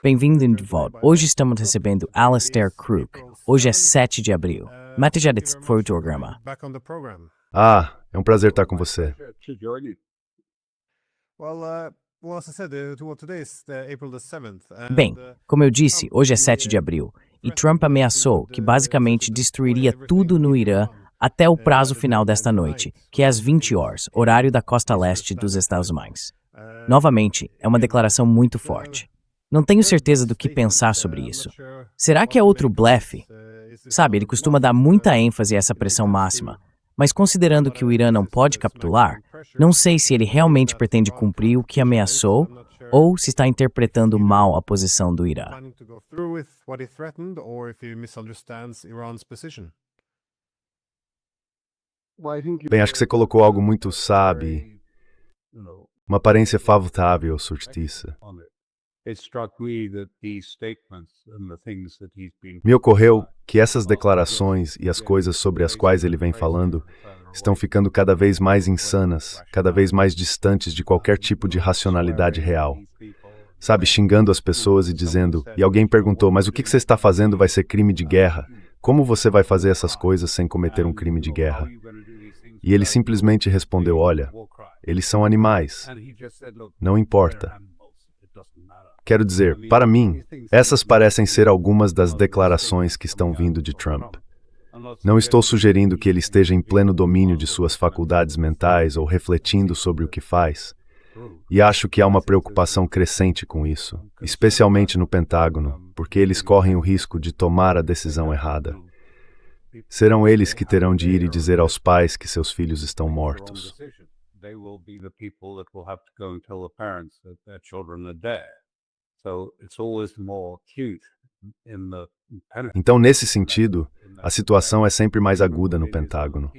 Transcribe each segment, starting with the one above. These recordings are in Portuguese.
Bem-vindo de volta. Hoje estamos recebendo Alastair Crook. Hoje é 7 de abril. Mate já foi o programa. É um prazer estar com você. Bem, como eu disse, hoje é 7 de abril, e Trump ameaçou que basicamente destruiria tudo no Irã até o prazo final desta noite, que é às 20 horas, horário da costa leste dos Estados Unidos. Novamente, é uma declaração muito forte. Não tenho certeza do que pensar sobre isso. Será que é outro blefe? Sabe, ele costuma dar muita ênfase a essa pressão máxima, mas considerando que o Irã não pode capitular, não sei se ele realmente pretende cumprir o que ameaçou ou se está interpretando mal a posição do Irã. Bem, acho que você colocou algo muito sabe, uma aparência favorável, surtiça. Me ocorreu que essas declarações e as coisas sobre as quais ele vem falando estão ficando cada vez mais insanas, cada vez mais distantes de qualquer tipo de racionalidade real. Sabe, xingando as pessoas e dizendo, e alguém perguntou, mas o que você está fazendo vai ser crime de guerra? Como você vai fazer essas coisas sem cometer um crime de guerra? E ele simplesmente respondeu, olha, eles são animais, não importa. Quero dizer, para mim, essas parecem ser algumas das declarações que estão vindo de Trump. Não estou sugerindo que ele esteja em pleno domínio de suas faculdades mentais ou refletindo sobre o que faz. E acho que há uma preocupação crescente com isso, especialmente no Pentágono, porque eles correm o risco de tomar a decisão errada. Serão eles que terão de ir e dizer aos pais que seus filhos estão mortos. Então, nesse sentido, a situação é sempre mais aguda no Pentágono.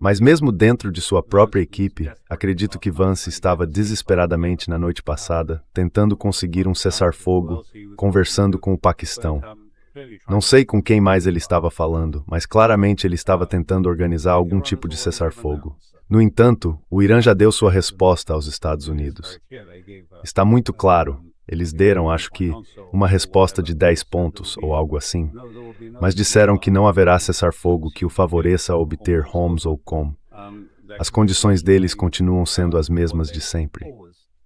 Mas mesmo dentro de sua própria equipe, acredito que Vance estava desesperadamente na noite passada, tentando conseguir um cessar-fogo, conversando com o Paquistão. Não sei com quem mais ele estava falando, mas claramente ele estava tentando organizar algum tipo de cessar-fogo. No entanto, o Irã já deu sua resposta aos Estados Unidos. Está muito claro. Eles deram, acho que, uma resposta de 10 pontos ou algo assim, mas disseram que não haverá cessar-fogo que o favoreça a obter Homs ou Com. As condições deles continuam sendo as mesmas de sempre.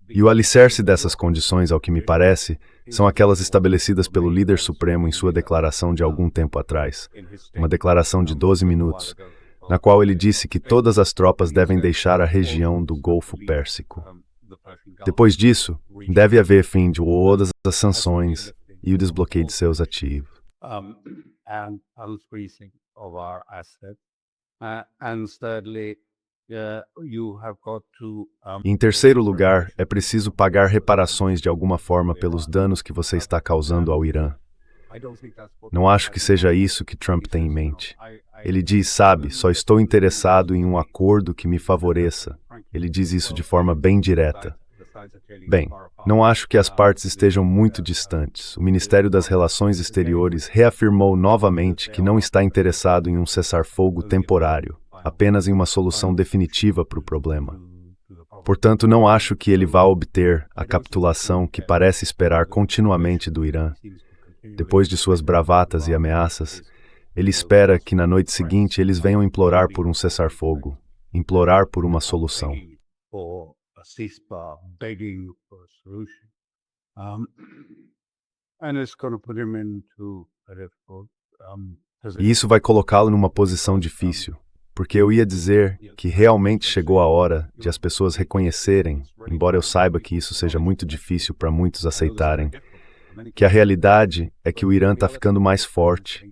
E o alicerce dessas condições, ao que me parece, são aquelas estabelecidas pelo líder supremo em sua declaração de algum tempo atrás, uma declaração de 12 minutos, na qual ele disse que todas as tropas devem deixar a região do Golfo Pérsico. Depois disso, deve haver fim de todas as sanções e o desbloqueio de seus ativos. Em terceiro lugar, é preciso pagar reparações de alguma forma pelos danos que você está causando ao Irã. Não acho que seja isso que Trump tem em mente. Ele diz, sabe, só estou interessado em um acordo que me favoreça. Ele diz isso de forma bem direta. Bem, não acho que as partes estejam muito distantes. O Ministério das Relações Exteriores reafirmou novamente que não está interessado em um cessar-fogo temporário, apenas em uma solução definitiva para o problema. Portanto, não acho que ele vá obter a capitulação que parece esperar continuamente do Irã. Depois de suas bravatas e ameaças, ele espera que na noite seguinte eles venham implorar por um cessar-fogo, implorar por uma solução. E isso vai colocá-lo numa posição difícil, porque eu ia dizer que realmente chegou a hora de as pessoas reconhecerem, embora eu saiba que isso seja muito difícil para muitos aceitarem, que a realidade é que o Irã está ficando mais forte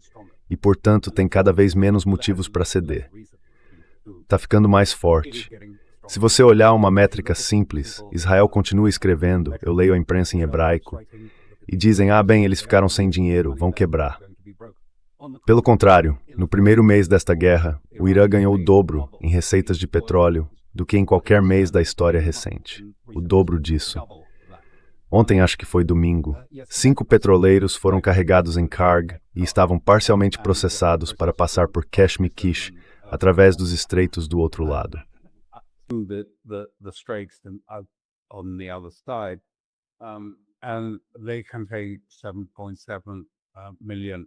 e, portanto, tem cada vez menos motivos para ceder. Está ficando mais forte. Se você olhar uma métrica simples, Israel continua escrevendo, eu leio a imprensa em hebraico, e dizem, bem, eles ficaram sem dinheiro, vão quebrar. Pelo contrário, no primeiro mês desta guerra, o Irã ganhou o dobro em receitas de petróleo do que em qualquer mês da história recente. O dobro disso. Ontem, acho que foi domingo, 5 petroleiros foram carregados em Karg e estavam parcialmente processados para passar por Kesh-Mikish, através dos estreitos do outro lado.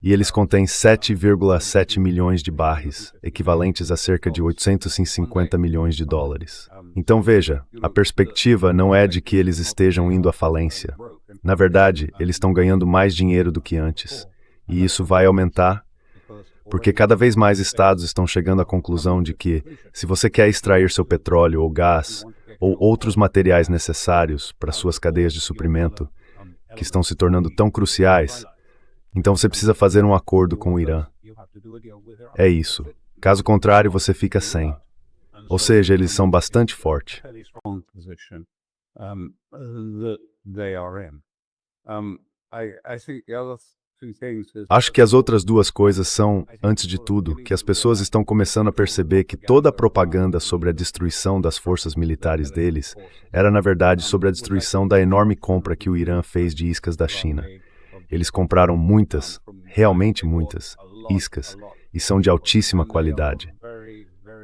E eles contêm 7,7 milhões de barris, equivalentes a cerca de 850 milhões de dólares. Então veja, a perspectiva não é de que eles estejam indo à falência. Na verdade, eles estão ganhando mais dinheiro do que antes. E isso vai aumentar, porque cada vez mais estados estão chegando à conclusão de que, se você quer extrair seu petróleo ou gás, ou outros materiais necessários para suas cadeias de suprimento, que estão se tornando tão cruciais, então você precisa fazer um acordo com o Irã. É isso. Caso contrário, você fica sem. Ou seja, eles são bastante fortes. Acho que as outras duas coisas são, antes de tudo, que as pessoas estão começando a perceber que toda a propaganda sobre a destruição das forças militares deles era, na verdade, sobre a destruição da enorme compra que o Irã fez de iscas da China. Eles compraram muitas, realmente muitas, iscas, e são de altíssima qualidade.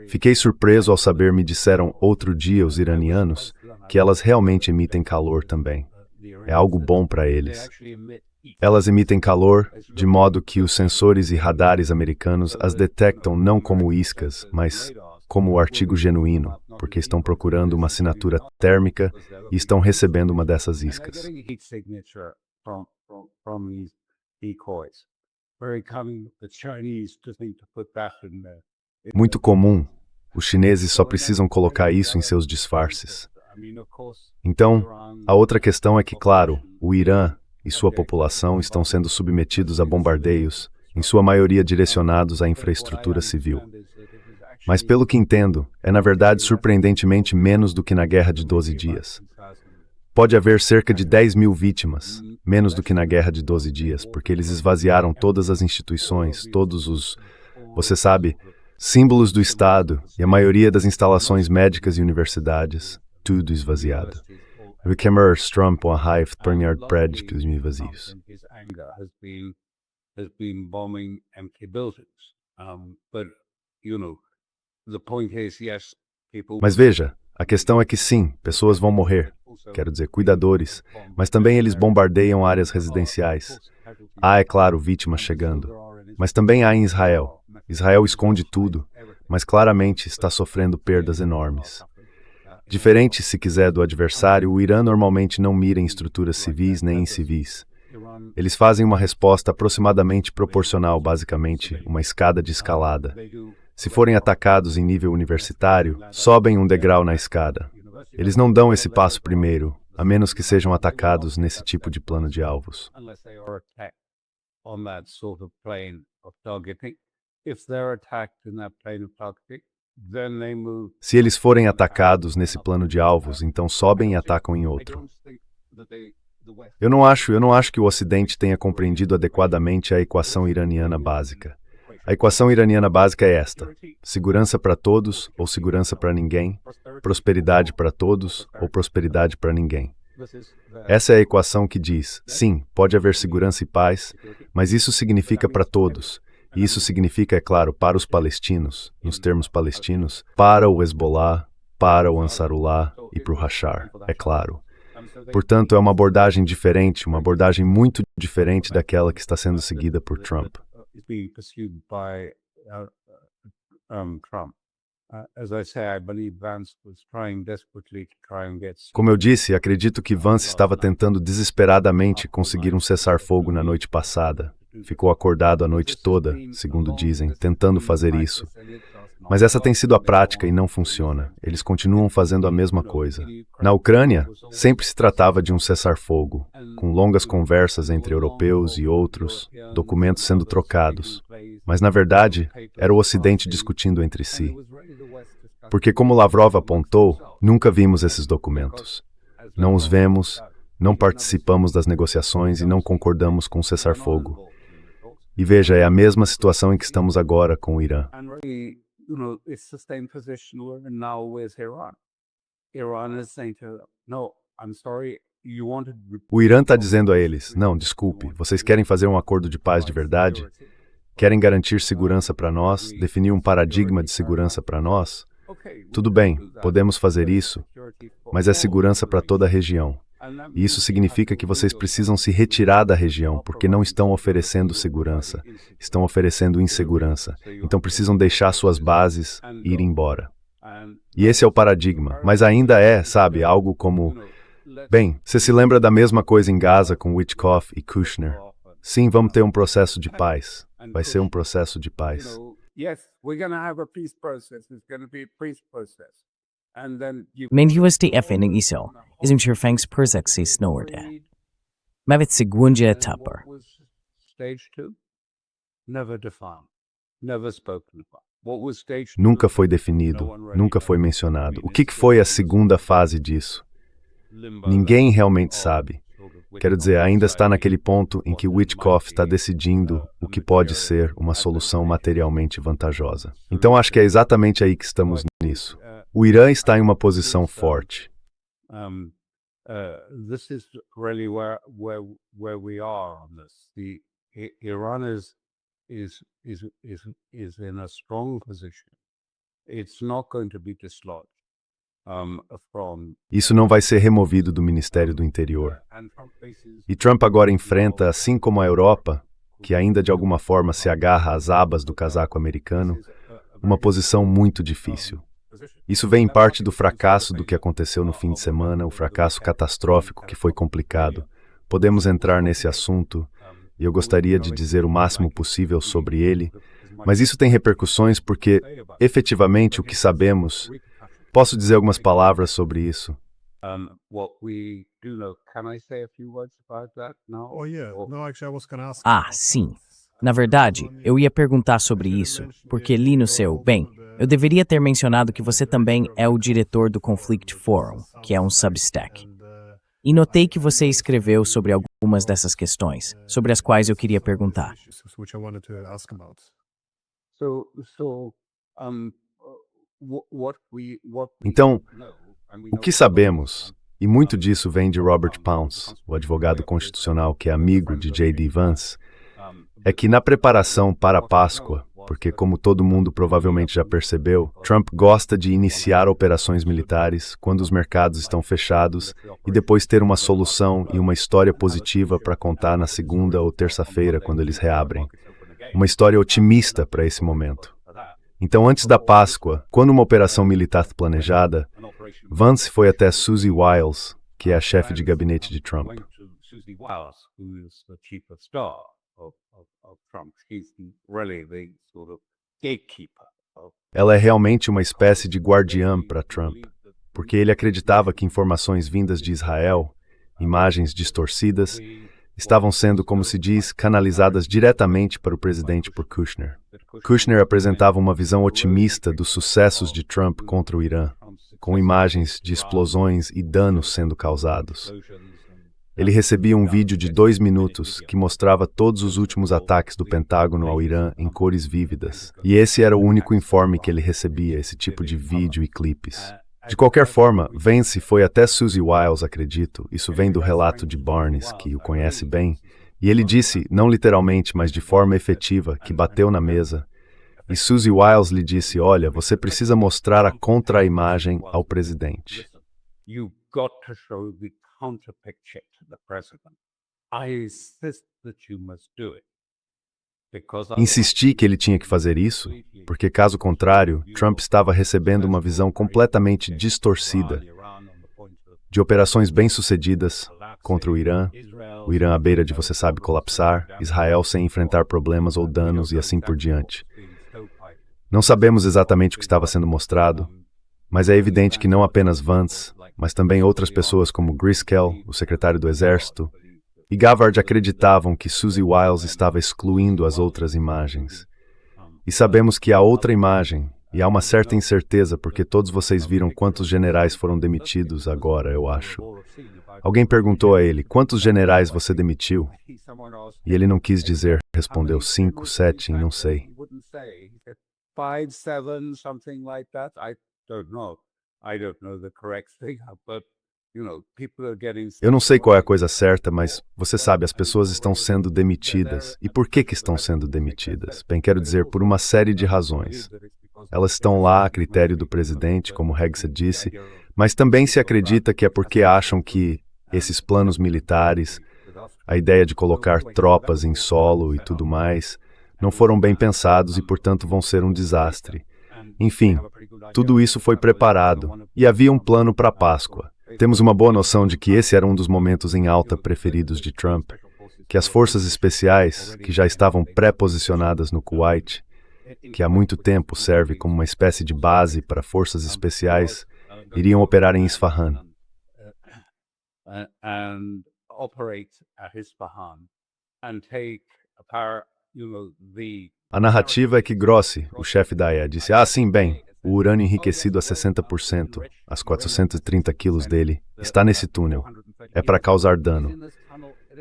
Fiquei surpreso ao saber, me disseram outro dia os iranianos, que elas realmente emitem calor também. É algo bom para eles. Elas emitem calor, de modo que os sensores e radares americanos as detectam não como iscas, mas como o artigo genuíno, porque estão procurando uma assinatura térmica e estão recebendo uma dessas iscas. Muito comum. Os chineses só precisam colocar isso em seus disfarces. Então, a outra questão é que, claro, o Irã e sua população estão sendo submetidos a bombardeios, em sua maioria direcionados à infraestrutura civil. Mas, pelo que entendo, é na verdade surpreendentemente menos do que na Guerra de 12 Dias. Pode haver cerca de 10 mil vítimas, menos do que na Guerra de 12 Dias, porque eles esvaziaram todas as instituições, todos os, você sabe, símbolos do Estado e a maioria das instalações médicas e universidades, tudo esvaziado. Vi kommer strøm på en halvt milliard prédios vazios. Mas veja, a questão é que sim, pessoas vão morrer, quero dizer, cuidadores, mas também eles bombardeiam áreas residenciais. Há, é claro, vítimas chegando, mas também há em Israel. Israel esconde tudo, mas claramente está sofrendo perdas enormes. Diferente, se quiser, do adversário, o Irã normalmente não mira em estruturas civis nem em civis. Eles fazem uma resposta aproximadamente proporcional, basicamente, uma escada de escalada. Se forem atacados em nível universitário, sobem um degrau na escada. Eles não dão esse passo primeiro, a menos que sejam atacados nesse tipo de plano de alvos. Se eles forem atacados nesse plano de alvos, então sobem e atacam em outro. Eu não acho que o Ocidente tenha compreendido adequadamente a equação iraniana básica. A equação iraniana básica é esta: segurança para todos ou segurança para ninguém, prosperidade para todos ou prosperidade para ninguém. Essa é a equação que diz, sim, pode haver segurança e paz, mas isso significa para todos. E isso significa, é claro, para os palestinos, nos termos palestinos, para o Hezbollah, para o Ansarullah e para o Hashar, é claro. Portanto, é uma abordagem diferente, uma abordagem muito diferente daquela que está sendo seguida por Trump. Como eu disse, acredito que Vance estava tentando desesperadamente conseguir um cessar-fogo na noite passada. Ficou acordado a noite toda, segundo dizem, tentando fazer isso. Mas essa tem sido a prática e não funciona. Eles continuam fazendo a mesma coisa. Na Ucrânia, sempre se tratava de um cessar-fogo, com longas conversas entre europeus e outros, documentos sendo trocados. Mas, na verdade, era o Ocidente discutindo entre si. Porque, como Lavrov apontou, nunca vimos esses documentos. Não os vemos, não participamos das negociações e não concordamos com o cessar-fogo. E veja, é a mesma situação em que estamos agora com o Irã. O Irã está dizendo a eles, não, desculpe, vocês querem fazer um acordo de paz de verdade? Querem garantir segurança para nós, definir um paradigma de segurança para nós? Tudo bem, podemos fazer isso, mas é segurança para toda a região. E isso significa que vocês precisam se retirar da região, porque não estão oferecendo segurança, estão oferecendo insegurança. Então precisam deixar suas bases e ir embora. E esse é o paradigma, mas ainda é, sabe, algo como... Bem, você se lembra da mesma coisa em Gaza com Witkoff e Kushner? Sim, vamos ter um processo de paz. Vai ser um processo de paz. Men USD FN ng Israel, ism Shirfangs Perzak say snowed. Mavet Segwunja Tapper. Nunca foi definido, nunca foi mencionado. O que foi a segunda fase disso? Ninguém realmente sabe. Quero dizer, ainda está naquele ponto em que Witkoff está decidindo o que pode ser uma solução materialmente vantajosa. Então acho que é exatamente aí que estamos nisso. O Irã está em uma posição forte. This is really where we are on this. Iran is in a strong position. It's not going to be dislodged. Isso não vai ser removido do Ministério do Interior. E Trump agora enfrenta, assim como a Europa, que ainda de alguma forma se agarra às abas do casaco americano, uma posição muito difícil. Isso vem em parte do fracasso do que aconteceu no fim de semana, o fracasso catastrófico que foi complicado. Podemos entrar nesse assunto, e eu gostaria de dizer o máximo possível sobre ele, mas isso tem repercussões porque, efetivamente, o que sabemos... Posso dizer algumas palavras sobre isso? Sim. Na verdade, eu ia perguntar sobre isso, porque li no seu... Bem, eu deveria ter mencionado que você também é o diretor do Conflict Forum, que é um Substack. E notei que você escreveu sobre algumas dessas questões, sobre as quais eu queria perguntar. Então, o que sabemos, e muito disso vem de Robert Pounce, o advogado constitucional que é amigo de J.D. Vance, é que na preparação para a Páscoa, porque como todo mundo provavelmente já percebeu, Trump gosta de iniciar operações militares quando os mercados estão fechados e depois ter uma solução e uma história positiva para contar na segunda ou terça-feira quando eles reabrem. Uma história otimista para esse momento. Então, antes da Páscoa, quando uma operação militar planejada, Vance foi até Susie Wiles, que é a chefe de gabinete de Trump. Ela é realmente uma espécie de guardiã para Trump, porque ele acreditava que informações vindas de Israel, imagens distorcidas, estavam sendo, como se diz, canalizadas diretamente para o presidente por Kushner. Kushner apresentava uma visão otimista dos sucessos de Trump contra o Irã, com imagens de explosões e danos sendo causados. Ele recebia um vídeo de 2 minutos que mostrava todos os últimos ataques do Pentágono ao Irã em cores vívidas. E esse era o único informe que ele recebia, esse tipo de vídeo e clipes. De qualquer forma, Vance foi até Susie Wiles, acredito, isso vem do relato de Barnes, que o conhece bem, e ele disse, não literalmente, mas de forma efetiva, que bateu na mesa. E Susie Wiles lhe disse, olha, você precisa mostrar a contra-imagem ao presidente. Insisti que ele tinha que fazer isso, porque caso contrário, Trump estava recebendo uma visão completamente distorcida de operações bem-sucedidas contra o Irã à beira de você sabe colapsar, Israel sem enfrentar problemas ou danos e assim por diante. Não sabemos exatamente o que estava sendo mostrado, mas é evidente que não apenas Vance, mas também outras pessoas como Driscoll, o secretário do Exército, e Gavard acreditavam que Susie Wiles estava excluindo as outras imagens. E sabemos que há outra imagem, e há uma certa incerteza porque todos vocês viram quantos generais foram demitidos agora, eu acho. Alguém perguntou a ele, quantos generais você demitiu? E ele não quis dizer, respondeu 5, 7, não sei. Eu não sei qual é a coisa certa, mas você sabe, as pessoas estão sendo demitidas. E por que estão sendo demitidas? Bem, quero dizer, por uma série de razões. Elas estão lá a critério do presidente, como Hegseth disse, mas também se acredita que é porque acham que esses planos militares, a ideia de colocar tropas em solo e tudo mais, não foram bem pensados e, portanto, vão ser um desastre. Enfim, tudo isso foi preparado e havia um plano para a Páscoa. Temos uma boa noção de que esse era um dos momentos em alta preferidos de Trump, que as forças especiais, que já estavam pré-posicionadas no Kuwait, que há muito tempo serve como uma espécie de base para forças especiais, iriam operar em Isfahan. A narrativa é que Grossi, o chefe da AIA, disse: sim, bem, o urânio enriquecido a 60%, as 430 quilos dele, está nesse túnel. É para causar dano.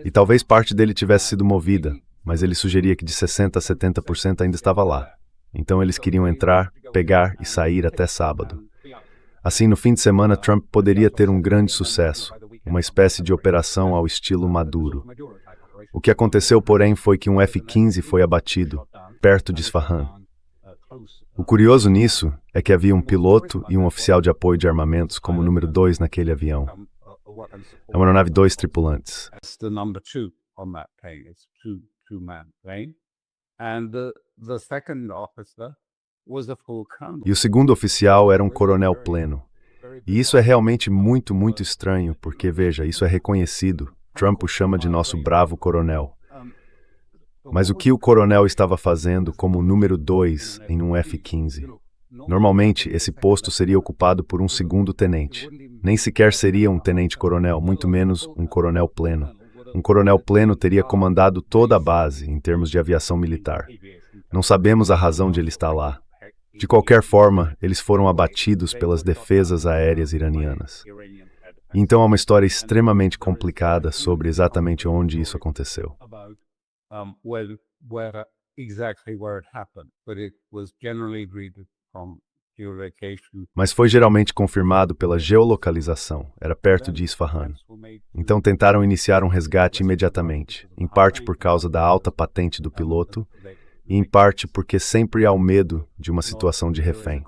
E talvez parte dele tivesse sido movida, mas ele sugeria que de 60% a 70% ainda estava lá. Então eles queriam entrar, pegar e sair até sábado. Assim, no fim de semana, Trump poderia ter um grande sucesso, uma espécie de operação ao estilo Maduro. O que aconteceu, porém, foi que um F-15 foi abatido, perto de Isfahan. O curioso nisso é que havia um piloto e um oficial de apoio de armamentos como número 2 naquele avião. É uma aeronave 2 tripulantes. E o segundo oficial era um coronel pleno. E isso é realmente muito, muito estranho, porque, veja, isso é reconhecido. Trump o chama de nosso bravo coronel. Mas o que o coronel estava fazendo como número 2 em um F-15? Normalmente, esse posto seria ocupado por um segundo tenente. Nem sequer seria um tenente-coronel, muito menos um coronel pleno. Um coronel pleno teria comandado toda a base, em termos de aviação militar. Não sabemos a razão de ele estar lá. De qualquer forma, eles foram abatidos pelas defesas aéreas iranianas. E então há uma história extremamente complicada sobre exatamente onde isso aconteceu. Mas foi geralmente confirmado pela geolocalização, era perto de Isfahan. Então tentaram iniciar um resgate imediatamente, em parte por causa da alta patente do piloto, e em parte porque sempre há o medo de uma situação de refém.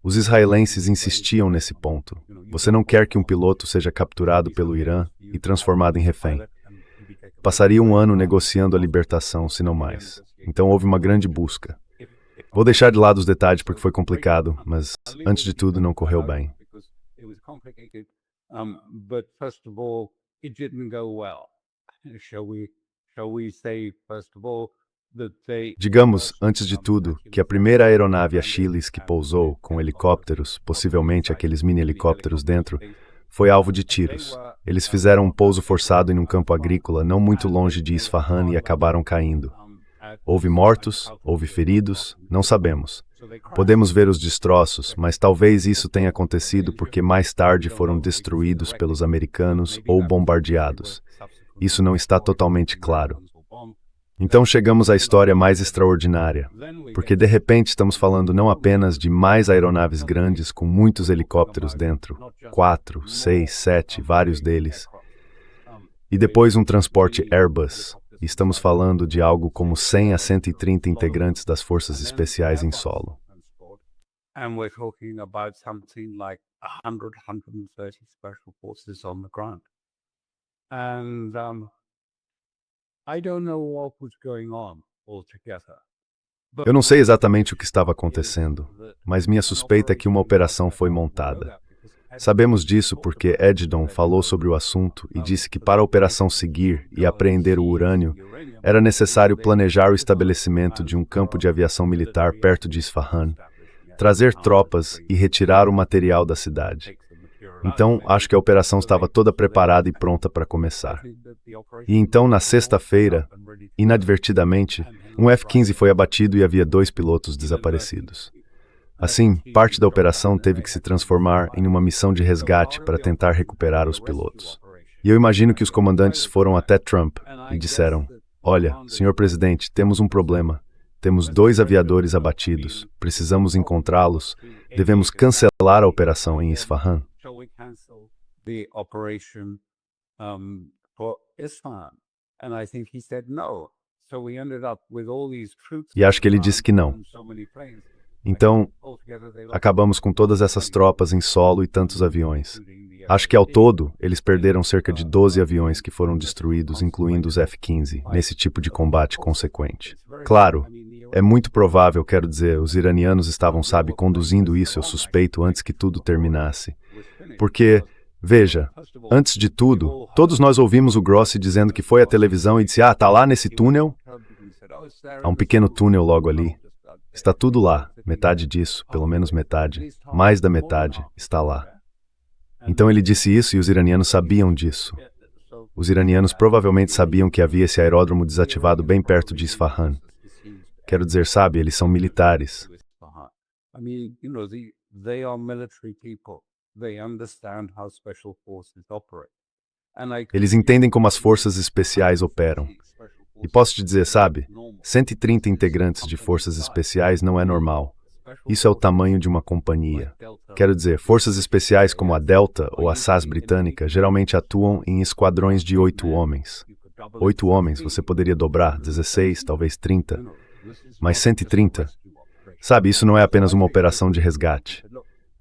Os israelenses insistiam nesse ponto. Você não quer que um piloto seja capturado pelo Irã e transformado em refém. Passaria um ano negociando a libertação, se não mais. Então houve uma grande busca. Vou deixar de lado os detalhes porque foi complicado, mas, antes de tudo, não correu bem. Digamos, antes de tudo, que a primeira aeronave Achilles que pousou com helicópteros, possivelmente aqueles mini-helicópteros dentro, foi alvo de tiros. Eles fizeram um pouso forçado em um campo agrícola não muito longe de Isfahan e acabaram caindo. Houve mortos, houve feridos, não sabemos. Podemos ver os destroços, mas talvez isso tenha acontecido porque mais tarde foram destruídos pelos americanos ou bombardeados. Isso não está totalmente claro. Então chegamos à história mais extraordinária, porque de repente estamos falando não apenas de mais aeronaves grandes com muitos helicópteros dentro, 4, 6, 7, vários deles, e depois um transporte Airbus. Estamos falando de algo como 100 a 130 integrantes das forças especiais em solo. And we're talking about something like 130 special forces on the ground. And I don't know what was going on altogether. Eu não sei exatamente o que estava acontecendo, mas minha suspeita é que uma operação foi montada. Sabemos disso porque Edgdon falou sobre o assunto e disse que para a operação seguir e apreender o urânio, era necessário planejar o estabelecimento de um campo de aviação militar perto de Isfahan, trazer tropas e retirar o material da cidade. Então, acho que a operação estava toda preparada e pronta para começar. E então, na sexta-feira, inadvertidamente, um F-15 foi abatido e havia 2 pilotos desaparecidos. Assim, parte da operação teve que se transformar em uma missão de resgate para tentar recuperar os pilotos. E eu imagino que os comandantes foram até Trump e disseram: olha, senhor presidente, temos um problema. Temos 2 aviadores abatidos, precisamos encontrá-los, devemos cancelar a operação em Isfahan. E acho que ele disse que não. Então, acabamos com todas essas tropas em solo e tantos aviões. Acho que ao todo, eles perderam cerca de 12 aviões que foram destruídos, incluindo os F-15, nesse tipo de combate consequente. Claro, é muito provável, quero dizer, os iranianos estavam, conduzindo isso, eu suspeito, antes que tudo terminasse. Porque, veja, antes de tudo, todos nós ouvimos o Grossi dizendo que foi à televisão e disse, tá lá nesse túnel. Há um pequeno túnel logo ali. Está tudo lá, metade disso, pelo menos metade, mais da metade, está lá. Então ele disse isso e os iranianos sabiam disso. Os iranianos provavelmente sabiam que havia esse aeródromo desativado bem perto de Isfahan. Quero dizer, eles são militares. Eles entendem como as forças especiais operam. E posso te dizer, 130 integrantes de forças especiais não é normal. Isso é o tamanho de uma companhia. Quero dizer, forças especiais como a Delta ou a SAS britânica geralmente atuam em esquadrões de 8 homens. 8 homens, você poderia dobrar, 16, talvez 30. Mas 130? Isso não é apenas uma operação de resgate.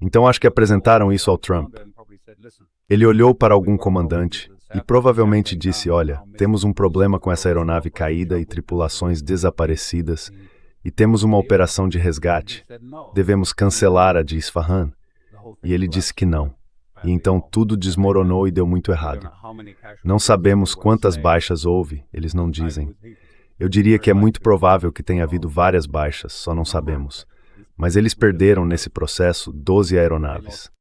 Então acho que apresentaram isso ao Trump. Ele olhou para algum comandante e provavelmente disse, olha, temos um problema com essa aeronave caída e tripulações desaparecidas, e temos uma operação de resgate. Devemos cancelar a de Isfahan. E ele disse que não. E então tudo desmoronou e deu muito errado. Não sabemos quantas baixas houve, eles não dizem. Eu diria que é muito provável que tenha havido várias baixas, só não sabemos. Mas eles perderam nesse processo 12 aeronaves.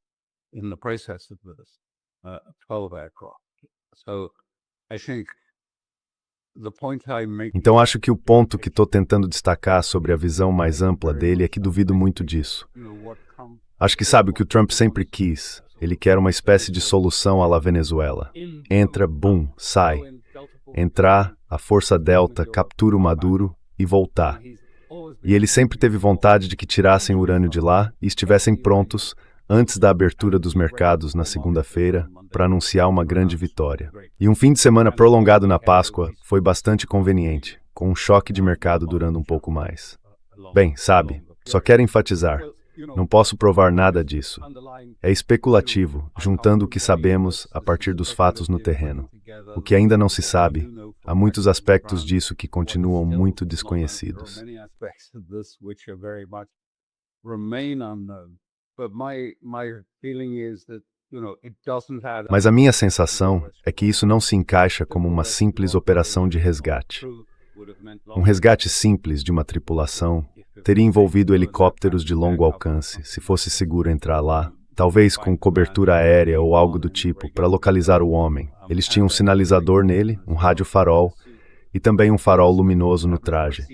Então acho que o ponto que estou tentando destacar sobre a visão mais ampla dele é que duvido muito disso. Acho que o que o Trump sempre quis. Ele quer uma espécie de solução à la Venezuela. Entra, boom, sai. Entrar, a força Delta captura o Maduro e voltar. E ele sempre teve vontade de que tirassem o urânio de lá e estivessem prontos antes da abertura dos mercados na segunda-feira para anunciar uma grande vitória. E um fim de semana prolongado na Páscoa foi bastante conveniente, com um choque de mercado durando um pouco mais. Bem, só quero enfatizar, não posso provar nada disso. É especulativo, juntando o que sabemos a partir dos fatos no terreno. O que ainda não se sabe, há muitos aspectos disso que continuam muito desconhecidos. Mas a minha sensação é que isso não se encaixa como uma simples operação de resgate. Um resgate simples de uma tripulação teria envolvido helicópteros de longo alcance, se fosse seguro entrar lá, talvez com cobertura aérea ou algo do tipo, para localizar o homem. Eles tinham um sinalizador nele, um rádio-farol e também um farol luminoso no traje.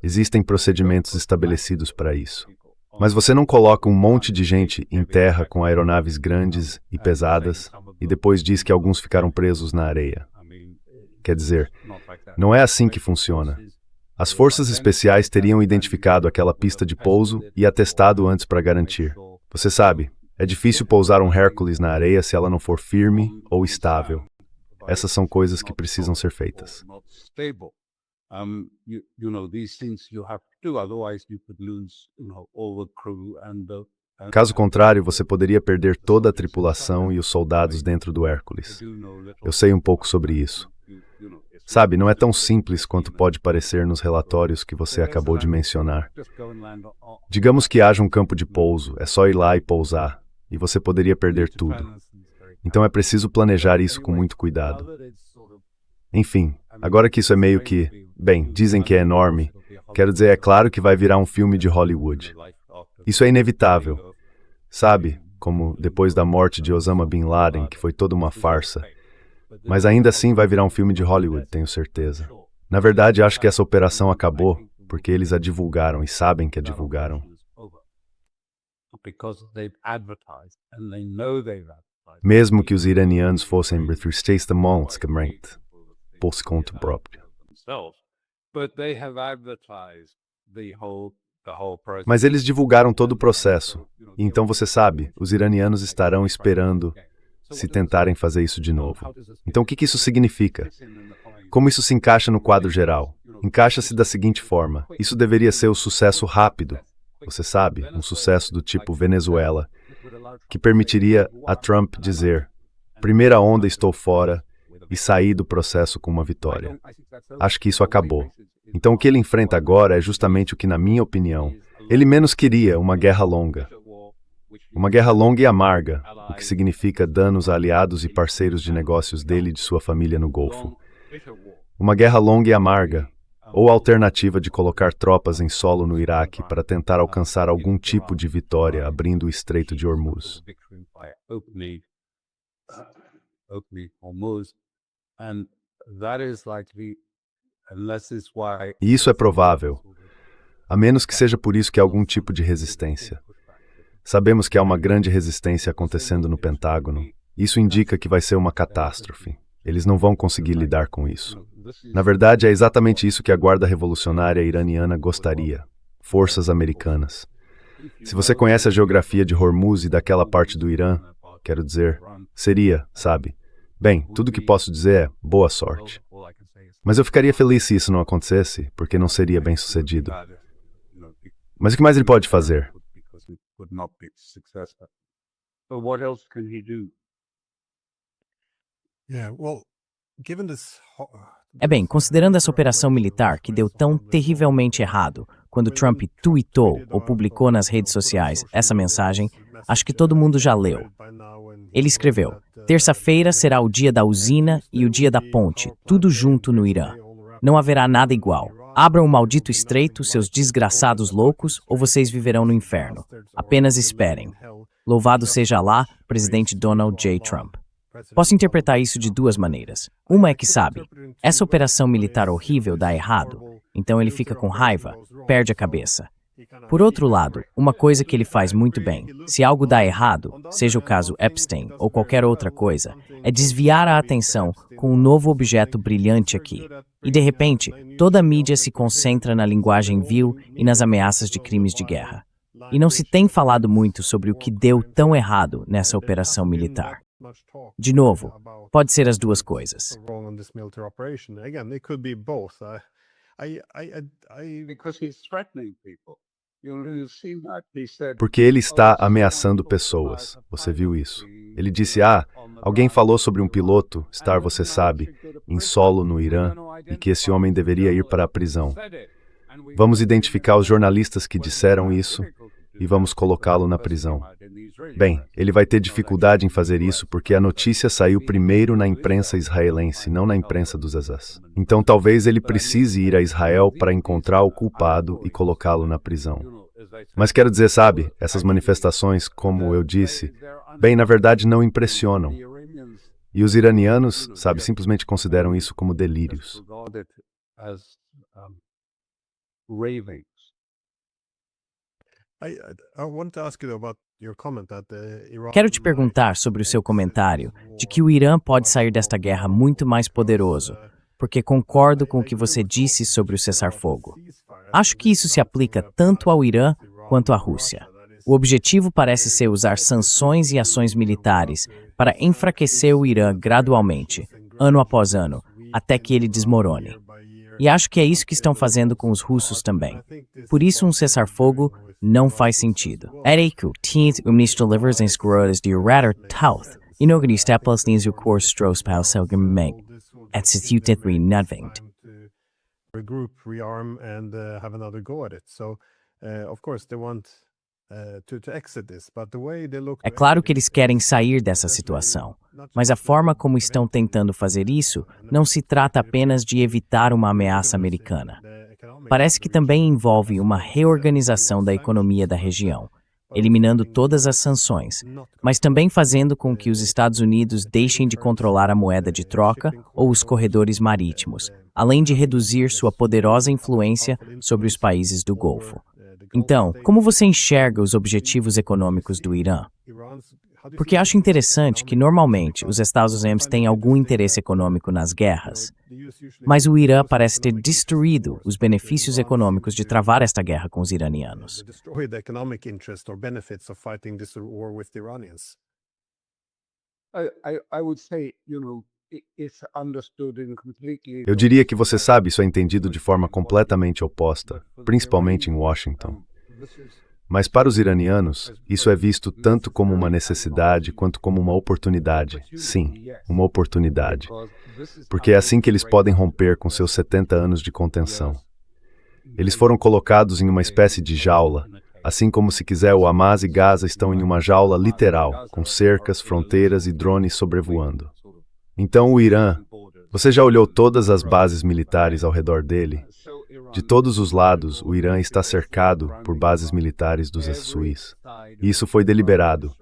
Existem procedimentos estabelecidos para isso. Mas você não coloca um monte de gente em terra com aeronaves grandes e pesadas e depois diz que alguns ficaram presos na areia. Quer dizer, não é assim que funciona. As forças especiais teriam identificado aquela pista de pouso e atestado antes para garantir. Você sabe, é difícil pousar um Hercules na areia se ela não for firme ou estável. Essas são coisas que precisam ser feitas. Caso contrário, você poderia perder toda a tripulação e os soldados dentro do Hércules. Eu sei um pouco sobre isso. Não é tão simples quanto pode parecer nos relatórios que você acabou de mencionar. Digamos que haja um campo de pouso, é só ir lá e pousar, e você poderia perder tudo. Então é preciso planejar isso com muito cuidado. Enfim, agora que isso é meio que, dizem que é enorme, quero dizer, é claro que vai virar um filme de Hollywood. Isso é inevitável. Como depois da morte de Osama Bin Laden, que foi toda uma farsa. Mas ainda assim vai virar um filme de Hollywood, tenho certeza. Na verdade, acho que essa operação acabou, porque eles a divulgaram e sabem que a divulgaram. Mesmo que os iranianos fossem por conta própria. Mas eles divulgaram todo o processo. E então você sabe, os iranianos estarão esperando se tentarem fazer isso de novo. Então o que isso significa? Como isso se encaixa no quadro geral? Encaixa-se da seguinte forma. Isso deveria ser o sucesso rápido. Você sabe, um sucesso do tipo Venezuela. que permitiria a Trump dizer: primeira onda, estou fora, e sair do processo com uma vitória. Acho que isso acabou. Então o que ele enfrenta agora é justamente o que, na minha opinião, ele menos queria: uma guerra longa. Uma guerra longa e amarga, o que significa danos a aliados e parceiros de negócios dele e de sua família no Golfo. Uma guerra longa e amarga, ou a alternativa de colocar tropas em solo no Iraque para tentar alcançar algum tipo de vitória abrindo o Estreito de Hormuz. E isso é provável, a menos que seja por isso que há algum tipo de resistência. Sabemos que há uma grande resistência acontecendo no Pentágono. Isso indica que vai ser uma catástrofe. Eles não vão conseguir lidar com isso. Na verdade, é exatamente isso que a Guarda Revolucionária Iraniana gostaria. Forças americanas. Se você conhece a geografia de Hormuz e daquela parte do Irã, quero dizer, seria, sabe? Bem, tudo o que posso dizer é boa sorte. Mas eu ficaria feliz se isso não acontecesse, porque não seria bem sucedido. Mas o que mais ele pode fazer? Considerando essa operação militar que deu tão terrivelmente errado, quando Trump tweetou ou publicou nas redes sociais essa mensagem, acho que todo mundo já leu. Ele escreveu: terça-feira será o dia da usina e o dia da ponte, tudo junto no Irã. Não haverá nada igual. Abram o maldito estreito, seus desgraçados loucos, ou vocês viverão no inferno. Apenas esperem. Louvado seja Allah, presidente Donald J. Trump. Posso interpretar isso de duas maneiras. Uma é que, sabe, essa operação militar horrível dá errado, então ele fica com raiva, perde a cabeça. Por outro lado, uma coisa que ele faz muito bem, se algo dá errado, seja o caso Epstein ou qualquer outra coisa, é desviar a atenção com um novo objeto brilhante aqui. E de repente, toda a mídia se concentra na linguagem vil e nas ameaças de crimes de guerra. E não se tem falado muito sobre o que deu tão errado nessa operação militar. De novo, pode ser as duas coisas. Porque ele está ameaçando pessoas. Você viu isso? Ele disse: alguém falou sobre um piloto, você sabe, em solo no Irã, e que esse homem deveria ir para a prisão. Vamos identificar os jornalistas que disseram isso e vamos colocá-lo na prisão. Bem, ele vai ter dificuldade em fazer isso porque a notícia saiu primeiro na imprensa israelense, não na imprensa dos Azaz. Então talvez ele precise ir a Israel para encontrar o culpado e colocá-lo na prisão. Mas quero dizer, sabe, essas manifestações, como eu disse, na verdade não impressionam. E os iranianos, sabe, simplesmente consideram isso como delírios. Quero te perguntar sobre o seu comentário de que o Irã pode sair desta guerra muito mais poderoso, porque concordo com o que você disse sobre o cessar-fogo. Acho que isso se aplica tanto ao Irã quanto à Rússia. O objetivo parece ser usar sanções e ações militares para enfraquecer o Irã gradualmente, ano após ano, até que ele desmorone. E acho que é isso que estão fazendo com os russos também. Por isso, um cessar-fogo não faz sentido. O ministro livres em escrotas de Radar Tauth, inaugurista palestinos o curso Stross Pauselgemeng, et situtetri nudvingt. É claro que eles querem sair dessa situação, mas a forma como estão tentando fazer isso não se trata apenas de evitar uma ameaça americana. Parece que também envolve uma reorganização da economia da região, eliminando todas as sanções, mas também fazendo com que os Estados Unidos deixem de controlar a moeda de troca ou os corredores marítimos, além de reduzir sua poderosa influência sobre os países do Golfo. Então, como você enxerga os objetivos econômicos do Irã? Porque acho interessante que, normalmente, os Estados Unidos têm algum interesse econômico nas guerras, mas o Irã parece ter destruído os benefícios econômicos de travar esta guerra com os iranianos. Eu diria que você sabe, isso é entendido de forma completamente oposta, principalmente em Washington. Mas para os iranianos, isso é visto tanto como uma necessidade quanto como uma oportunidade. Sim, uma oportunidade. Porque é assim que eles podem romper com seus 70 anos de contenção. Eles foram colocados em uma espécie de jaula, assim como se quiser o Hamas e Gaza estão em uma jaula literal, com cercas, fronteiras e drones sobrevoando. Então o Irã, você já olhou todas as bases militares ao redor dele? De todos os lados, o Irã está cercado por bases militares dos Suís. E isso foi deliberado.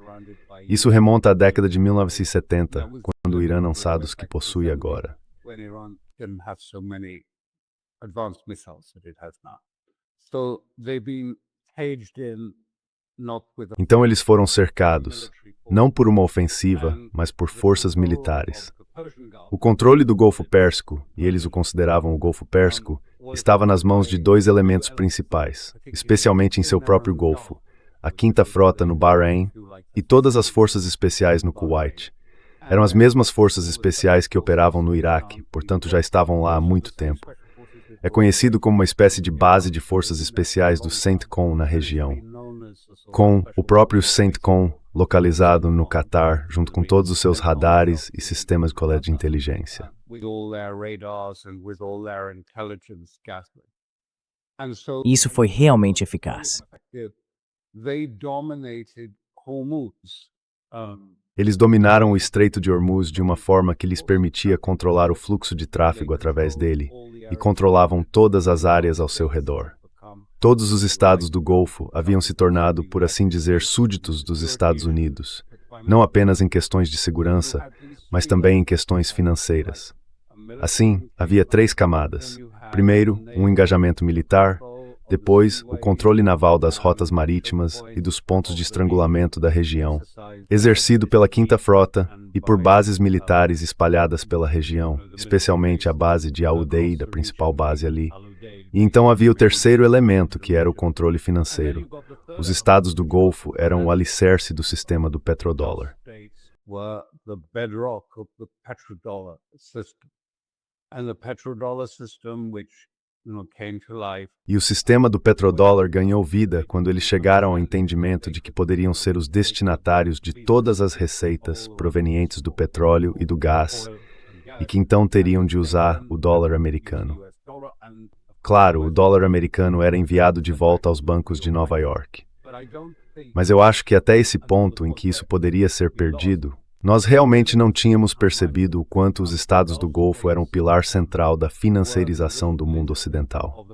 Isso remonta à década de 1970, quando o Irã não sabe os que possui agora. Então eles foram cercados, não por uma ofensiva, mas por forças militares. O controle do Golfo Pérsico, e eles o consideravam o Golfo Pérsico, estava nas mãos de dois elementos principais, especialmente em seu próprio Golfo: a Quinta Frota no Bahrein e todas as forças especiais no Kuwait. Eram as mesmas forças especiais que operavam no Iraque, portanto já estavam lá há muito tempo. É conhecido como uma espécie de base de forças especiais do CENTCOM na região. Com o próprio CENTCOM localizado no Catar, junto com todos os seus radares e sistemas de coleta de inteligência. Isso foi realmente eficaz. Eles dominaram o Estreito de Hormuz de uma forma que lhes permitia controlar o fluxo de tráfego através dele e controlavam todas as áreas ao seu redor. Todos os estados do Golfo haviam se tornado, por assim dizer, súditos dos Estados Unidos, não apenas em questões de segurança, mas também em questões financeiras. Assim, havia três camadas. Primeiro, um engajamento militar, depois, o controle naval das rotas marítimas e dos pontos de estrangulamento da região, exercido pela Quinta Frota e por bases militares espalhadas pela região, especialmente a base de Al-Udeid, a principal base ali. E então havia o terceiro elemento, que era o controle financeiro. Os estados do Golfo eram o alicerce do sistema do petrodólar. E o sistema do petrodólar ganhou vida quando eles chegaram ao entendimento de que poderiam ser os destinatários de todas as receitas provenientes do petróleo e do gás, e que então teriam de usar o dólar americano. Claro, o dólar americano era enviado de volta aos bancos de Nova York. Mas eu acho que até esse ponto em que isso poderia ser perdido, nós realmente não tínhamos percebido o quanto os estados do Golfo eram o pilar central da financeirização do mundo ocidental.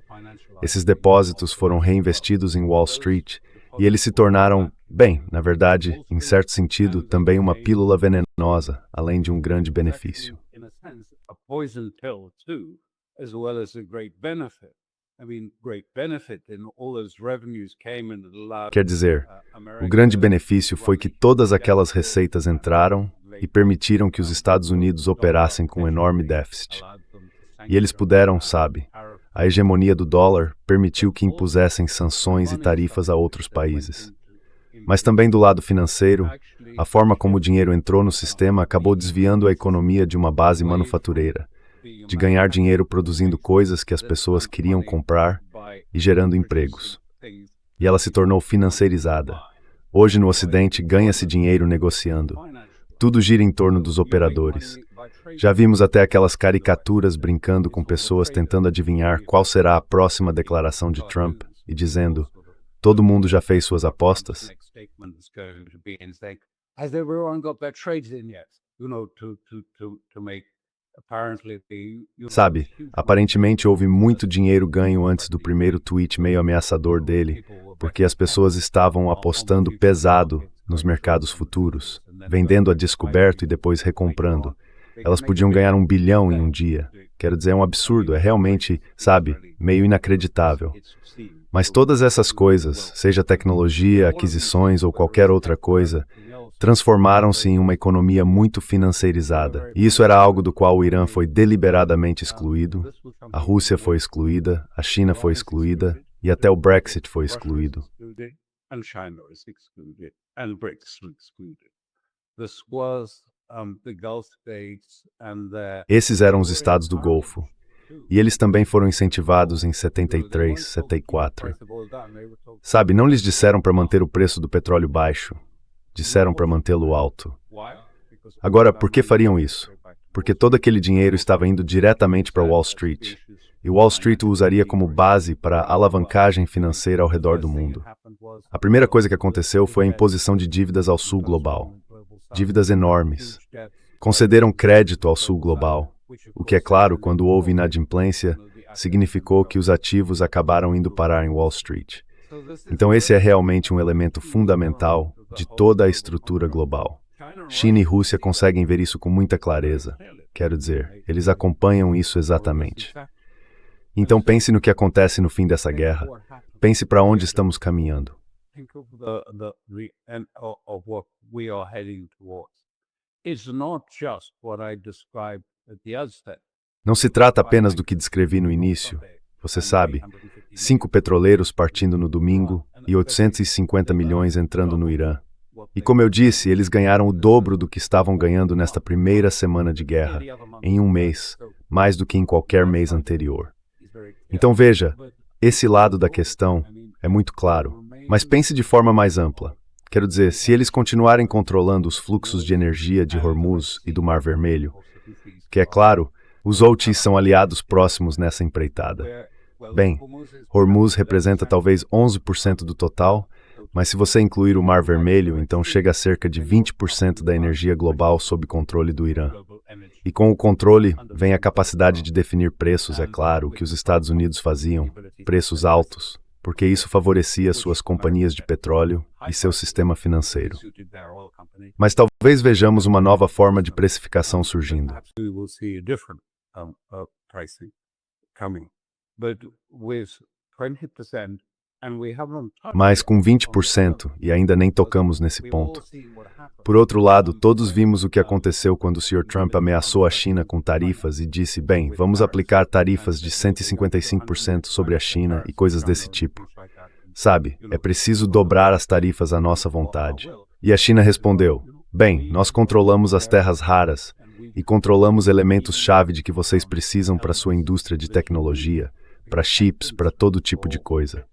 Esses depósitos foram reinvestidos em Wall Street e eles se tornaram, bem, na verdade, em certo sentido, também uma pílula venenosa, além de um grande benefício. Quer dizer, o grande benefício foi que todas aquelas receitas entraram e permitiram que os Estados Unidos operassem com um enorme déficit. E eles puderam, sabe, a hegemonia do dólar permitiu que impusessem sanções e tarifas a outros países. Mas também do lado financeiro, a forma como o dinheiro entrou no sistema acabou desviando a economia de uma base manufatureira, de ganhar dinheiro produzindo coisas que as pessoas queriam comprar e gerando empregos. E ela se tornou financeirizada. Hoje no Ocidente ganha-se dinheiro negociando. Tudo gira em torno dos operadores. Já vimos até aquelas caricaturas brincando com pessoas tentando adivinhar qual será a próxima declaração de Trump e dizendo: todo mundo já fez suas apostas? Sabe, aparentemente houve muito dinheiro ganho antes do primeiro tweet meio ameaçador dele, porque as pessoas estavam apostando pesado nos mercados futuros, vendendo a descoberto e depois recomprando. Elas podiam ganhar 1 bilhão em um dia. Quero dizer, é um absurdo, é realmente, sabe, meio inacreditável. Mas todas essas coisas, seja tecnologia, aquisições ou qualquer outra coisa, transformaram-se em uma economia muito financeirizada. E isso era algo do qual o Irã foi deliberadamente excluído, a Rússia foi excluída, a China foi excluída e até o Brexit foi excluído. Esses eram os estados do Golfo. E eles também foram incentivados em 73, 74. Sabe, não lhes disseram para manter o preço do petróleo baixo. Disseram para mantê-lo alto. Agora, por que fariam isso? Porque todo aquele dinheiro estava indo diretamente para Wall Street. E Wall Street o usaria como base para a alavancagem financeira ao redor do mundo. A primeira coisa que aconteceu foi a imposição de dívidas ao Sul Global. Dívidas enormes. Concederam crédito ao Sul Global, o que, é claro, quando houve inadimplência, significou que os ativos acabaram indo parar em Wall Street. Então esse é realmente um elemento fundamental de toda a estrutura global. China e Rússia conseguem ver isso com muita clareza. Quero dizer, eles acompanham isso exatamente. Então pense no que acontece no fim dessa guerra. Pense para onde estamos caminhando. Não se trata apenas do que descrevi no início. Você sabe, 5 petroleiros partindo no domingo e 850 milhões entrando no Irã. E como eu disse, eles ganharam o dobro do que estavam ganhando nesta primeira semana de guerra, em um mês, mais do que em qualquer mês anterior. Então veja, esse lado da questão é muito claro, mas pense de forma mais ampla. Quero dizer, se eles continuarem controlando os fluxos de energia de Hormuz e do Mar Vermelho, que é claro, os Houthis são aliados próximos nessa empreitada. Bem, Hormuz representa talvez 11% do total, mas se você incluir o Mar Vermelho, então chega a cerca de 20% da energia global sob controle do Irã. E com o controle vem a capacidade de definir preços, é claro, o que os Estados Unidos faziam, preços altos, porque isso favorecia suas companhias de petróleo e seu sistema financeiro. Mas talvez vejamos uma nova forma de precificação surgindo. Mas com 20%, e ainda nem tocamos nesse ponto. Por outro lado, todos vimos o que aconteceu quando o Sr. Trump ameaçou a China com tarifas e disse, bem, vamos aplicar tarifas de 155% sobre a China e coisas desse tipo. Sabe, é preciso dobrar as tarifas à nossa vontade. E a China respondeu, bem, nós controlamos as terras raras e controlamos elementos-chave de que vocês precisam para sua indústria de tecnologia, para chips, para todo tipo de coisa.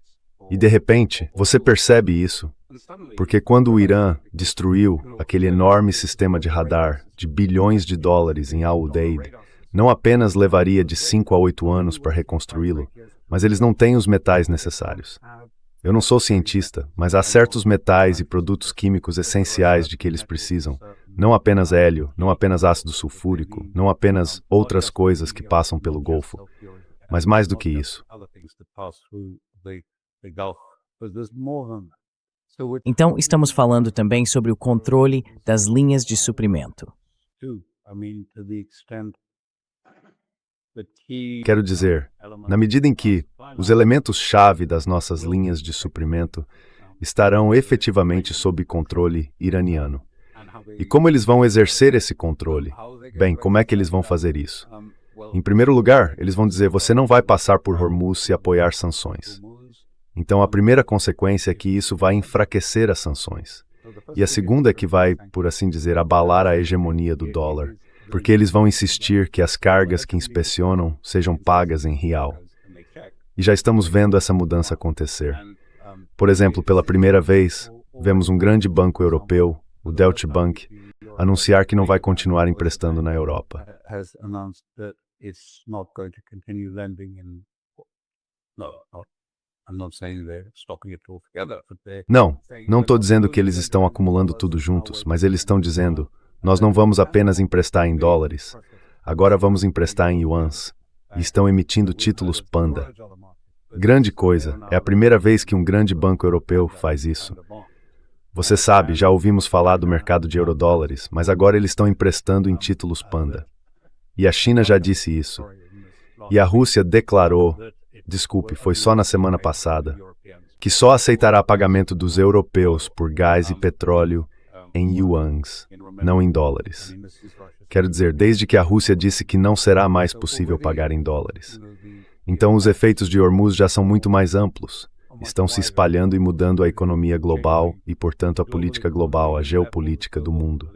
E de repente, você percebe isso, porque quando o Irã destruiu aquele enorme sistema de radar de bilhões de dólares em Al-Udeid, não apenas levaria de 5 a 8 anos para reconstruí-lo, mas eles não têm os metais necessários. Eu não sou cientista, mas há certos metais e produtos químicos essenciais de que eles precisam. Não apenas hélio, não apenas ácido sulfúrico, não apenas outras coisas que passam pelo Golfo, mas mais do que isso. Então, estamos falando também sobre o controle das linhas de suprimento. Quero dizer, na medida em que os elementos-chave das nossas linhas de suprimento estarão efetivamente sob controle iraniano. E como eles vão exercer esse controle? Bem, como é que eles vão fazer isso? Em primeiro lugar, eles vão dizer, você não vai passar por Hormuz se apoiar sanções. Então, a primeira consequência é que isso vai enfraquecer as sanções. E a segunda é que vai, por assim dizer, abalar a hegemonia do dólar, porque eles vão insistir que as cargas que inspecionam sejam pagas em real. E já estamos vendo essa mudança acontecer. Por exemplo, pela primeira vez, vemos um grande banco europeu, o Deutsche Bank, anunciar que não vai continuar emprestando na Europa. Não estou dizendo que eles estão acumulando tudo juntos, mas eles estão dizendo, nós não vamos apenas emprestar em dólares, agora vamos emprestar em yuans, e estão emitindo títulos Panda. Grande coisa, é a primeira vez que um grande banco europeu faz isso. Você sabe, já ouvimos falar do mercado de eurodólares, mas agora eles estão emprestando em títulos Panda. E a China já disse isso. E a Rússia declarou, desculpe, foi só na semana passada, que só aceitará pagamento dos europeus por gás e petróleo em yuans, não em dólares. Quero dizer, desde que a Rússia disse que não será mais possível pagar em dólares. Então os efeitos de Hormuz já são muito mais amplos. Estão se espalhando e mudando a economia global e, portanto, a política global, a geopolítica do mundo.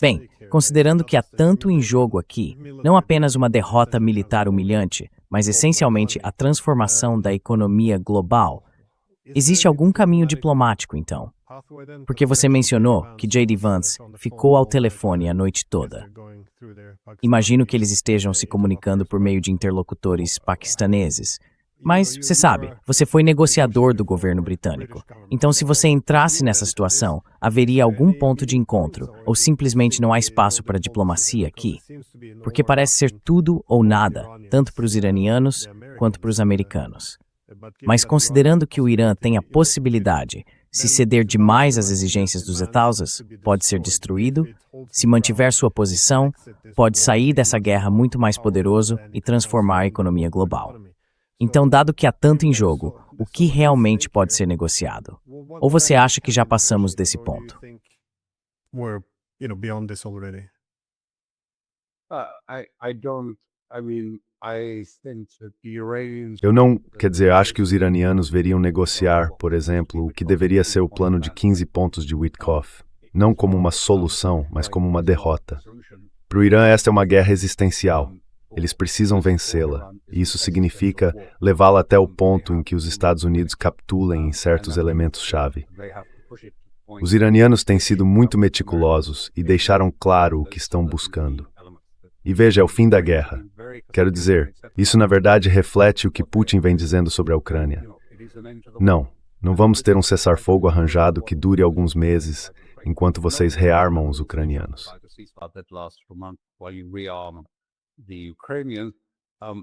Bem, considerando que há tanto em jogo aqui, não apenas uma derrota militar humilhante, mas essencialmente a transformação da economia global, existe algum caminho diplomático, então? Porque você mencionou que J.D. Vance ficou ao telefone a noite toda. Imagino que eles estejam se comunicando por meio de interlocutores paquistaneses. Mas, você sabe, você foi negociador do governo britânico. Então, se você entrasse nessa situação, haveria algum ponto de encontro, ou simplesmente não há espaço para diplomacia aqui? Porque parece ser tudo ou nada, tanto para os iranianos quanto para os americanos. Mas considerando que o Irã tem a possibilidade, se ceder demais às exigências dos Etausas, pode ser destruído, se mantiver sua posição, pode sair dessa guerra muito mais poderoso e transformar a economia global. Então, dado que há tanto em jogo, o que realmente pode ser negociado? Ou você acha que já passamos desse ponto? Acho que os iranianos veriam negociar, por exemplo, o que deveria ser o plano de 15 pontos de Witkoff, não como uma solução, mas como uma derrota. Para o Irã, esta é uma guerra existencial. Eles precisam vencê-la, e isso significa levá-la até o ponto em que os Estados Unidos capitulem em certos elementos-chave. Os iranianos têm sido muito meticulosos e deixaram claro o que estão buscando. E veja, é o fim da guerra. Quero dizer, isso na verdade reflete o que Putin vem dizendo sobre a Ucrânia. Não vamos ter um cessar-fogo arranjado que dure alguns meses, enquanto vocês rearmam os ucranianos. The Ukrainians,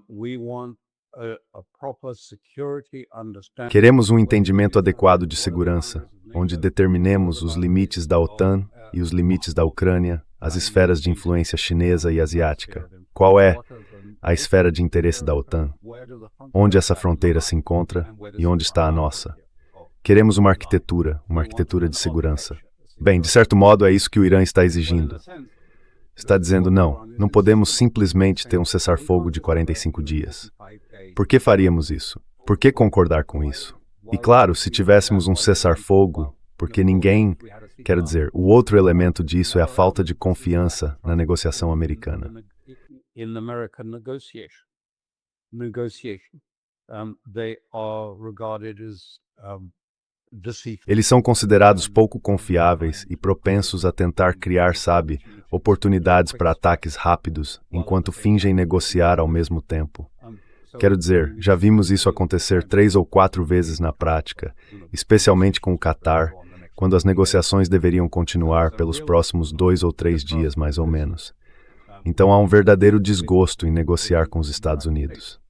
we want a proper security understanding. Queremos um entendimento adequado de segurança, onde determinemos os limites da OTAN e os limites da Ucrânia, as esferas de influência chinesa e asiática. Qual é a esfera de interesse da OTAN? Onde essa fronteira se encontra e onde está a nossa? Queremos uma arquitetura de segurança. Bem, de certo modo é isso que o Irã está exigindo. Está dizendo, não podemos simplesmente ter um cessar-fogo de 45 dias. Por que faríamos isso? Por que concordar com isso? E claro, se tivéssemos um cessar-fogo, porque quero dizer, o outro elemento disso é a falta de confiança na negociação americana. Eles são considerados pouco confiáveis e propensos a tentar criar, oportunidades para ataques rápidos, enquanto fingem negociar ao mesmo tempo. Quero dizer, já vimos isso acontecer 3 ou 4 vezes na prática, especialmente com o Catar, quando as negociações deveriam continuar pelos próximos 2 ou 3 dias, mais ou menos. Então há um verdadeiro desgosto em negociar com os Estados Unidos.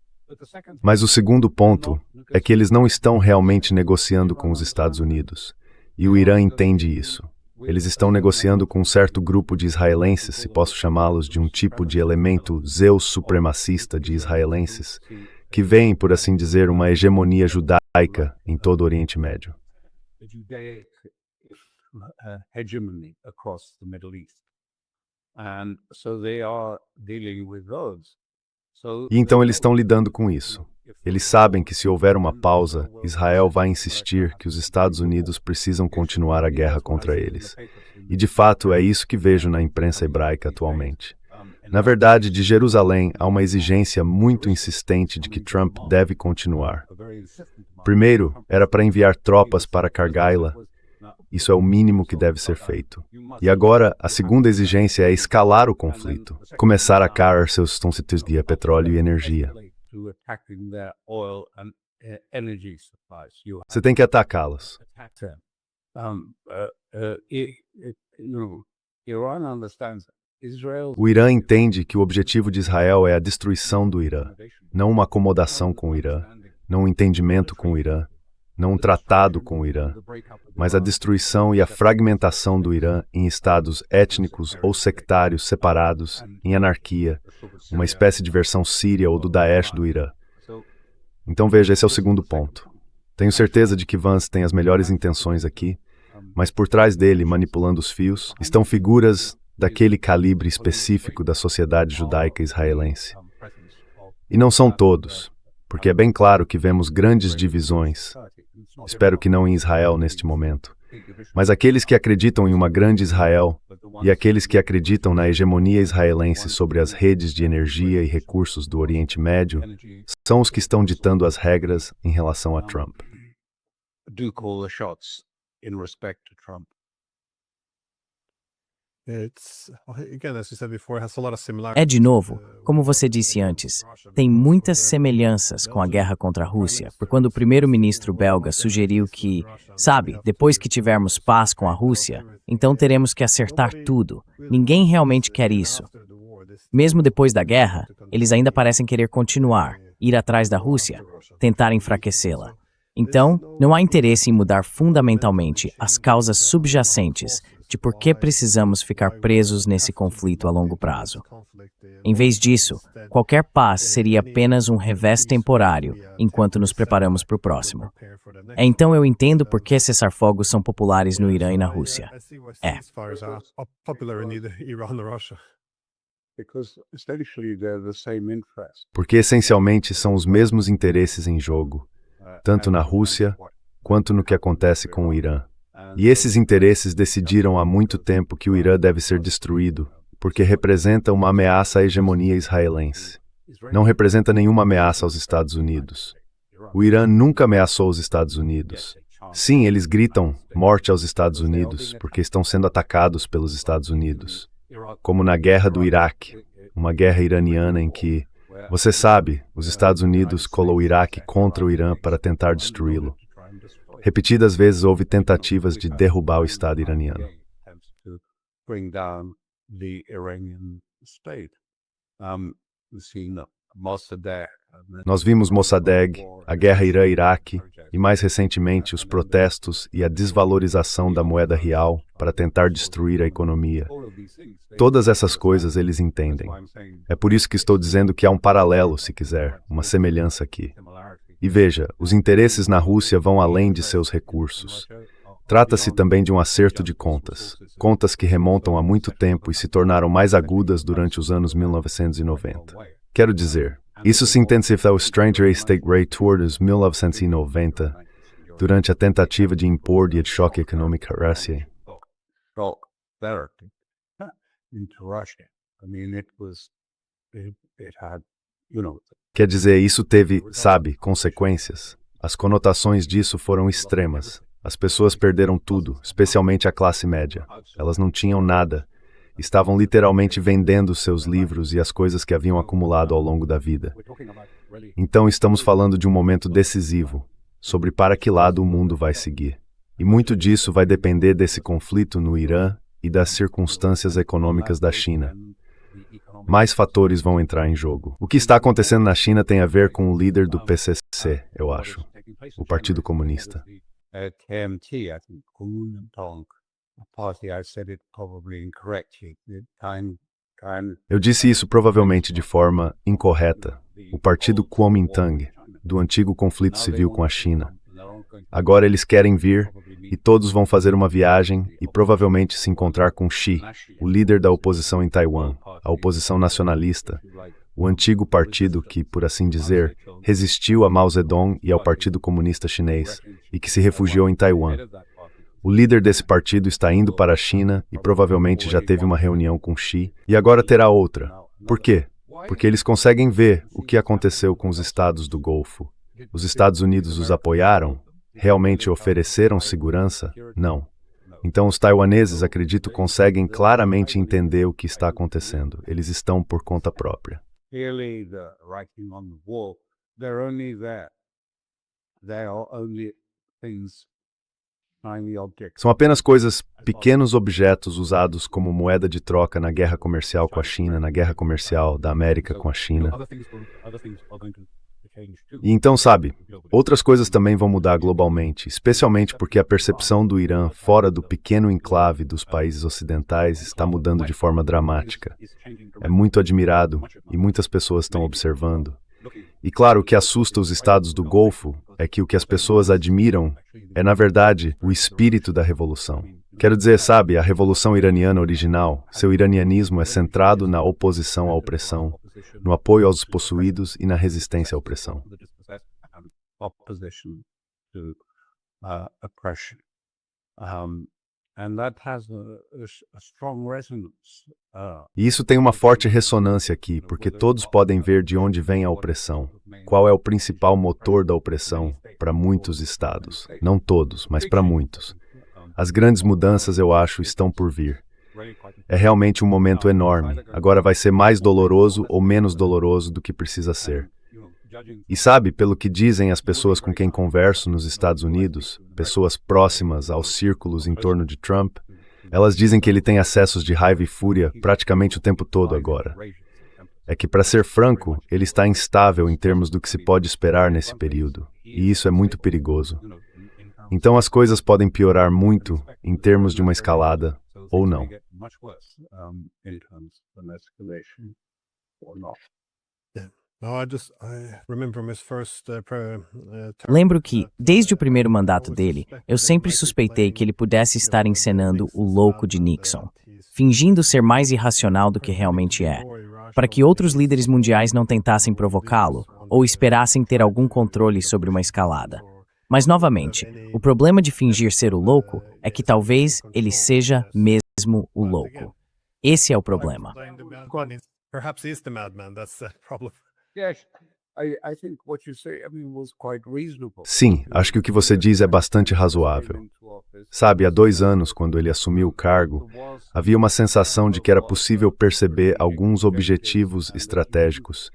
Mas o segundo ponto é que eles não estão realmente negociando com os Estados Unidos. E o Irã entende isso. Eles estão negociando com um certo grupo de israelenses, se posso chamá-los de um tipo de elemento Zeus supremacista de israelenses, que veem, por assim dizer, uma hegemonia judaica em todo o Oriente Médio. E então eles estão lidando com isso. Eles sabem que se houver uma pausa, Israel vai insistir que os Estados Unidos precisam continuar a guerra contra eles. E de fato é isso que vejo na imprensa hebraica atualmente. Na verdade, de Jerusalém há uma exigência muito insistente de que Trump deve continuar. Primeiro, era para enviar tropas para Kargaila. Isso é o mínimo que deve ser feito. E agora, a segunda exigência é escalar o conflito, começar a cair seus subsídios de petróleo e energia. Você tem que atacá-los. O Irã entende que o objetivo de Israel é a destruição do Irã, não uma acomodação com o Irã, não um entendimento com o Irã, não um tratado com o Irã, mas a destruição e a fragmentação do Irã em estados étnicos ou sectários separados, em anarquia, uma espécie de versão síria ou do Daesh do Irã. Então veja, esse é o segundo ponto. Tenho certeza de que Vance tem as melhores intenções aqui, mas por trás dele, manipulando os fios, estão figuras daquele calibre específico da sociedade judaica israelense. E não são todos, porque é bem claro que vemos grandes divisões, espero que não em Israel neste momento, Mas aqueles que acreditam em uma grande Israel e aqueles que acreditam na hegemonia israelense sobre as redes de energia e recursos do Oriente Médio são os que estão ditando as regras em relação a Trump. Do call the shots in respect to Trump. É de novo, como você disse antes, tem muitas semelhanças com a guerra contra a Rússia, por quando o primeiro-ministro belga sugeriu que, sabe, depois que tivermos paz com a Rússia, então teremos que acertar tudo. Ninguém realmente quer isso. Mesmo depois da guerra, eles ainda parecem querer continuar, ir atrás da Rússia, tentar enfraquecê-la. Então, não há interesse em mudar fundamentalmente as causas subjacentes de por que precisamos ficar presos nesse conflito a longo prazo. Em vez disso, qualquer paz seria apenas um revés temporário enquanto nos preparamos para o próximo. Então eu entendo por que cessar-fogos são populares no Irã e na Rússia. Porque essencialmente são os mesmos interesses em jogo, tanto na Rússia quanto no que acontece com o Irã. E esses interesses decidiram há muito tempo que o Irã deve ser destruído, porque representa uma ameaça à hegemonia israelense. Não representa nenhuma ameaça aos Estados Unidos. O Irã nunca ameaçou os Estados Unidos. Sim, eles gritam morte aos Estados Unidos, porque estão sendo atacados pelos Estados Unidos. Como na guerra do Iraque, uma guerra iraniana em que, você sabe, os Estados Unidos colou o Iraque contra o Irã para tentar destruí-lo. Repetidas vezes houve tentativas de derrubar o Estado iraniano. Nós vimos Mossadegh, a guerra Irã-Iraque e, mais recentemente, os protestos e a desvalorização da moeda real para tentar destruir a economia. Todas essas coisas eles entendem. É por isso que estou dizendo que há um paralelo, se quiser, uma semelhança aqui. E veja, os interesses na Rússia vão além de seus recursos. Trata-se também de um acerto de contas, contas que remontam a muito tempo e se tornaram mais agudas durante os anos 1990. Quero dizer, isso se intensificou Stranger State Rate Tour dos 1990, durante a tentativa de impor de choque econômico à Rússia. Quer dizer, isso teve, sabe, consequências. As conotações disso foram extremas. As pessoas perderam tudo, especialmente a classe média. Elas não tinham nada. Estavam literalmente vendendo seus livros e as coisas que haviam acumulado ao longo da vida. Então estamos falando de um momento decisivo, sobre para que lado o mundo vai seguir. E muito disso vai depender desse conflito no Irã e das circunstâncias econômicas da China. Mais fatores vão entrar em jogo. O que está acontecendo na China tem a ver com o líder do PCC, eu acho, o Partido Comunista. Eu disse isso provavelmente de forma incorreta. O Partido Kuomintang, do antigo conflito civil com a China. Agora eles querem vir e todos vão fazer uma viagem e provavelmente se encontrar com Xi, o líder da oposição em Taiwan, a oposição nacionalista, o antigo partido que, por assim dizer, resistiu a Mao Zedong e ao Partido Comunista Chinês e que se refugiou em Taiwan. O líder desse partido está indo para a China e provavelmente já teve uma reunião com Xi e agora terá outra. Por quê? Porque eles conseguem ver o que aconteceu com os estados do Golfo. Os Estados Unidos os apoiaram? Realmente ofereceram segurança? Não. Então os taiwaneses, acredito, conseguem claramente entender o que está acontecendo. Eles estão por conta própria. São apenas coisas, pequenos objetos usados como moeda de troca na guerra comercial com a China, na guerra comercial da América com a China. E então, sabe, outras coisas também vão mudar globalmente, especialmente porque a percepção do Irã fora do pequeno enclave dos países ocidentais está mudando de forma dramática. É muito admirado e muitas pessoas estão observando. E claro, o que assusta os estados do Golfo é que o que as pessoas admiram é, na verdade, o espírito da revolução. Quero dizer, sabe, a revolução iraniana original, seu iranianismo é centrado na oposição à opressão, no apoio aos possuídos e na resistência à opressão. And that has a strong resonance. E isso tem uma forte ressonância aqui, porque todos podem ver de onde vem a opressão. Qual é o principal motor da opressão para muitos estados? Não todos, mas para muitos. As grandes mudanças, eu acho, estão por vir. É realmente um momento enorme. Agora vai ser mais doloroso ou menos doloroso do que precisa ser. E sabe, pelo que dizem as pessoas com quem converso nos Estados Unidos, pessoas próximas aos círculos em torno de Trump, elas dizem que ele tem acessos de raiva e fúria praticamente o tempo todo agora. É que, para ser franco, ele está instável em termos do que se pode esperar nesse período, e isso é muito perigoso. Então as coisas podem piorar muito em termos de uma escalada, ou não. Lembro que, desde o primeiro mandato dele, eu sempre suspeitei que ele pudesse estar encenando o louco de Nixon, fingindo ser mais irracional do que realmente é, para que outros líderes mundiais não tentassem provocá-lo ou esperassem ter algum controle sobre uma escalada. Mas, novamente, o problema de fingir ser o louco é que talvez ele seja mesmo o louco. Esse é o problema. Sim, acho que o que você diz é bastante razoável. Sabe, há 2 anos, quando ele assumiu o cargo, havia uma sensação de que era possível perceber alguns objetivos estratégicos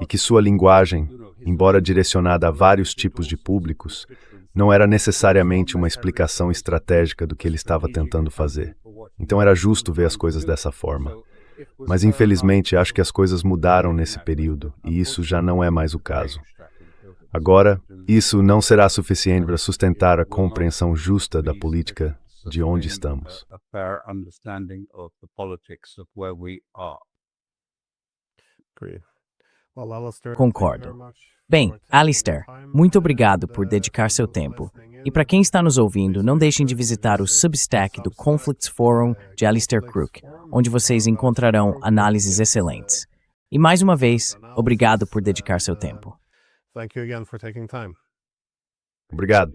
e que sua linguagem, embora direcionada a vários tipos de públicos, não era necessariamente uma explicação estratégica do que ele estava tentando fazer. Então era justo ver as coisas dessa forma. Mas, infelizmente, acho que as coisas mudaram nesse período, e isso já não é mais o caso. Agora, isso não será suficiente para sustentar a compreensão justa da política de onde estamos. Concordo. Bem, Alistair, muito obrigado por dedicar seu tempo. E para quem está nos ouvindo, não deixem de visitar o Substack do Conflicts Forum de Alistair Crook, onde vocês encontrarão análises excelentes. E mais uma vez, obrigado por dedicar seu tempo. Obrigado.